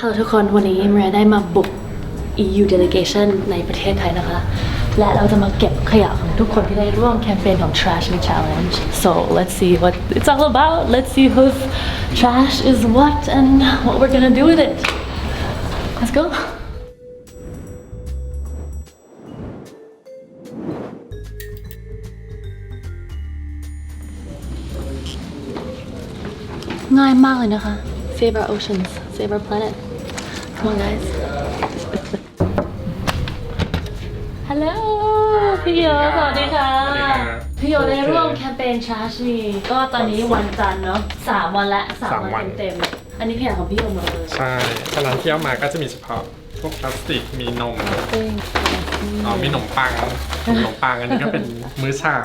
ฮัลโหลทุกคนวันนี้เมย์ได้มาบุก EU delegation ในประเทศไทยนะคะและเราจะมาเก็บขยะของทุกคนที่ได้ร่วมแคมเปญของ Trash Me Challenge so let's see what it's all about let's see whose trash is what and what we're gonna do with it let's goง่ายมากเลยนะคะ Save our oceans Save our planet Come on guys Hello พี่โยสวัสดีค่ะพี่โยได้ร่วมแคมเปญ Trash Me ก็ตอนนี้วันจันทร์เนาะ3 วันและ3 วันเต็มๆอันนี้ขยะของพี่โยหมดเลยใช่ฉะนั้นที่เอามาก็จะมีเฉพาะพวกพลาสติกมีนมมีขนมปังอันนี้ก็เป็นมื้อเช้า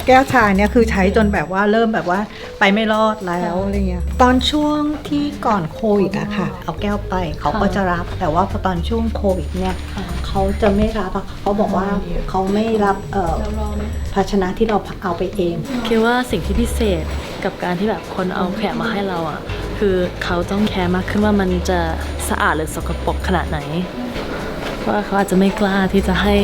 แก้วชาเนี่ยคือใช้จนแบบว่าเริ่มแบบว่าไปไม่รอดแล้วอะไรเงี้ยตอนช่วงที่ก่อนโควิดอะค่ะเอาแก้วไปเขาก็จะรับแต่ว่าพอตอนช่วงโควิดเนี่ยเขาจะไม่รับเขาบอกว่าเขาไม่รับภาชนะที่เราเอาไปเองคิดว่าสิ่งที่พิเศษกับการที่แบบคนเอาขยะมาให้เราอะคือเขาต้องแคร์มากขึ้นว่ามันจะสะอาดหรือสกปรกขนาดไหนเพราะเขาอาจจะไม่กล้าที่จะให้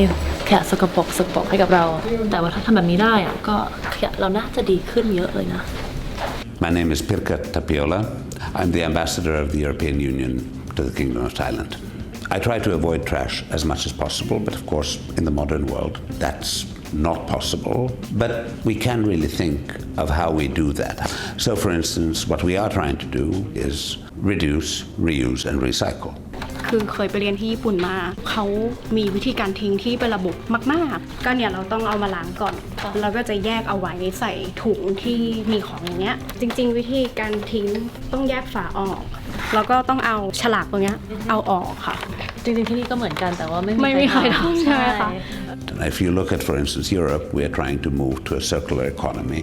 ขยะสกปรกให้กับเราแต่ว่าถ้าทำแบบนี้ได้อะก็ขยะเราน่าจะดีขึ้นเยอะเลยนะ My name is Pirkka Tapiola. I'm the ambassador of the European Union to the Kingdom of Thailand. I try to avoid trash as much as possible, but of course, in the modern world, that's not possible. But we can really think of how we do that. So, for instance, what we are trying to do is reduce, reuse, and recycle. คือเคยไปเรียนที่ญี่ปุ่นมาเขามีวิธีการทิ้งที่เป็นระบบมากๆก็เนี่ยเราต้องเอามาล้างก่อนแล้วก็จะแยกเอาไว้ใส่ถุงที่มีของอย่างเงี้ยจริงๆวิธีการทิ้งต้องแยกฝาออกแล้วก็ต้องเอาฉลากตรงเนี้ยเอาออกค่ะจริงๆที่นี่ก็เหมือนกันแต่ว่าไม่มีใครทำใช่ไหมคะ If you look at, for instance, Europe, we are trying to move to a circular economy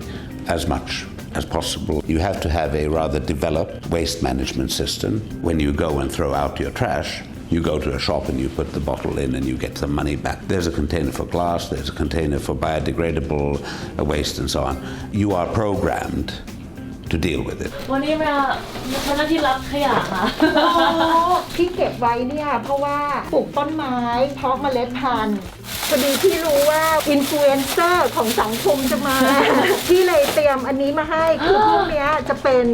as much as possible. You have to have a rather developed waste management system. When you go and throw out your trash, you go to a shop and you put the bottle in and you get some money back. There's a container for glass, there's a container for biodegradable waste and so on. You are programmed to deal with it. วันนี้มาทำหน้าที่รับขยะค่ะที่เก็บไว้เนี่ยเพราะว่าปลูกต้นไม้เพาะเมล็ดพันธุ์พอดีที่รู้ว่าอินฟลูเอนเซอร์ของสังคมจะมาที่เลยเตรียมอันนี้มาให้คือพวกเนี้ยจะเป็น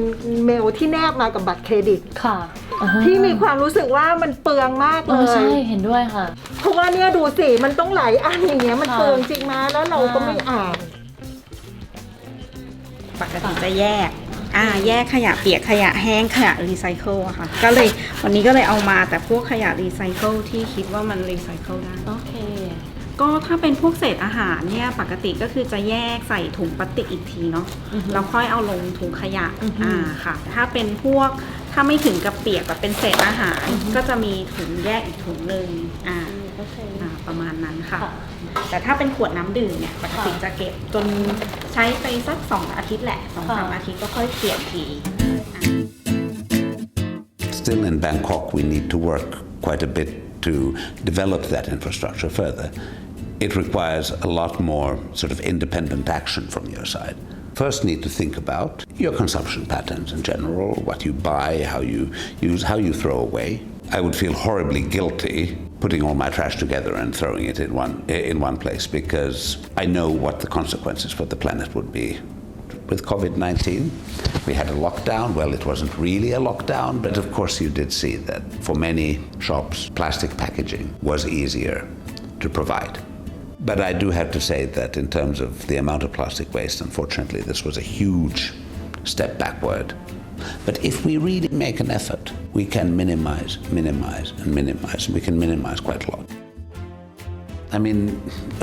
เมลที่แนบมากับบัตรเครดิตค่ะที่มีความรู้สึกว่ามันเปลืองมากเลยใช่เห็นด้วยค่ะเพราะว่าเนี่ยดูสิมันต้องหลายอันอย่างเงี้ยมันเปลืองจริงมาแล้วเราก็ไม่อ่านปกติจะแยกขยะเปียกขยะแห้งขยะรีไซเคิลอะค่ะก็เลยวันนี้ก็เลยเอามาแต่พวกขยะรีไซเคิลที่คิดว่ามันรีไซเคิลได้โอเคก็ถ้าเป็นพวกเศษอาหารเนี่ยปกติก็คือจะแยกใส่ถุงพลาสติกอีกทีเนาะแล้วค่อยเอาลงถุงขยะค่ะถ้าเป็นพวกถ้าไม่ถึงกับเปียกแบบเป็นเศษอาหารก็จะมีถุงแยกอีกถุงนึงประมาณนั้นค่ะแต่ถ้าเป็นขวดน้ำดื่มเนี่ยปกติจะเก็บจนใช้ไปสัก2 อาทิตย์แหละ 2-3 อาทิตย์ก็ค่อยเปลี่ยนที Still in Bangkok, we need to work quite a bit to develop that infrastructure further. It requires a lot more sort of independent action from your side. First, need to think about your consumption patterns in general, what you buy, how you use, how you throw away. I would feel horribly guilty putting all my trash together and throwing it in one place because I know what the consequences for the planet would be. With COVID-19, we had a lockdown. Well, it wasn't really a lockdown, but of course you did see that for many shops, plastic packaging was easier to provide. But I do have to say that in terms of the amount of plastic waste, unfortunately, this was a huge step backward. But if we really make an effort, we can minimize, and we can minimize quite a lot. I mean,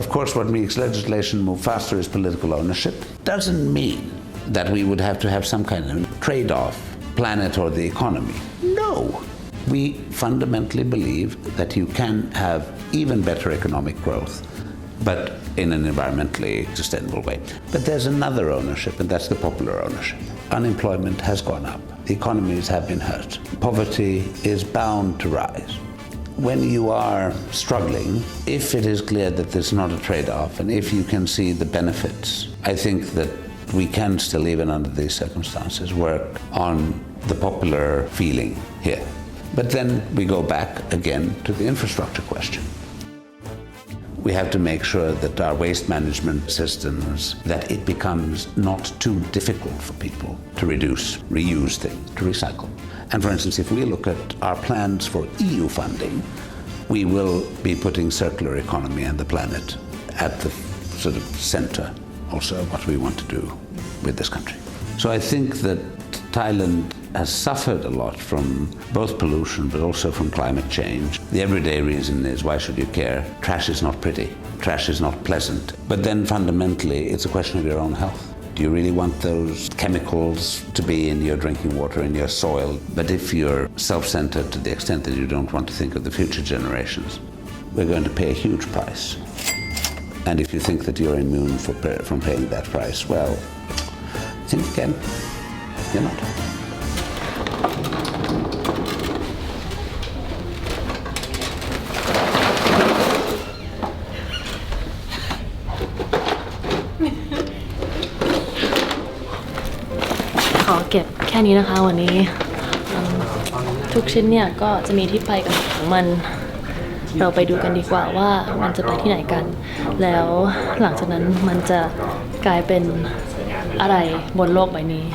of course, what makes legislation move faster is political ownership. Doesn't mean that we would have to have some kind of trade-off, planet or the economy. No. We fundamentally believe that you can have even better economic growth, but in an environmentally sustainable way. But there's another ownership, and that's the popular ownership. Unemployment has gone up. The economies have been hurt. Poverty is bound to rise. When you are struggling, if it is clear that there's not a trade-off, and if you can see the benefits, I think that we can still, even under these circumstances, work on the popular feeling here. But then we go back again to the infrastructure question. We have to make sure that our waste management systems, that it becomes not too difficult for people to reduce, reuse things, to recycle. And for instance, if we look at our plans for EU funding, we will be putting circular economy and the planet at the sort of center also of what we want to do with this country. So I think that Thailand has suffered a lot from both pollution but also from climate change. The everyday reason is, why should you care? Trash is not pretty. Trash is not pleasant. But then fundamentally, it's a question of your own health. Do you really want those chemicals to be in your drinking water, in your soil? But if you're self-centered to the extent that you don't want to think of the future generations, we're going to pay a huge price. And if you think that you're immune from paying that price, well, think again. You're not. ขอเก็บแค่นี้นะคะวันนี้ทุกชิ้นเนี่ยก็จะมีที่ไปกันของมัน เราไปดูกันดีกว่าว่ามันจะไปที่ไหนกัน แล้วหลังจากนั้นมันจะกลายเป็นอะไรบนโลกใบนี้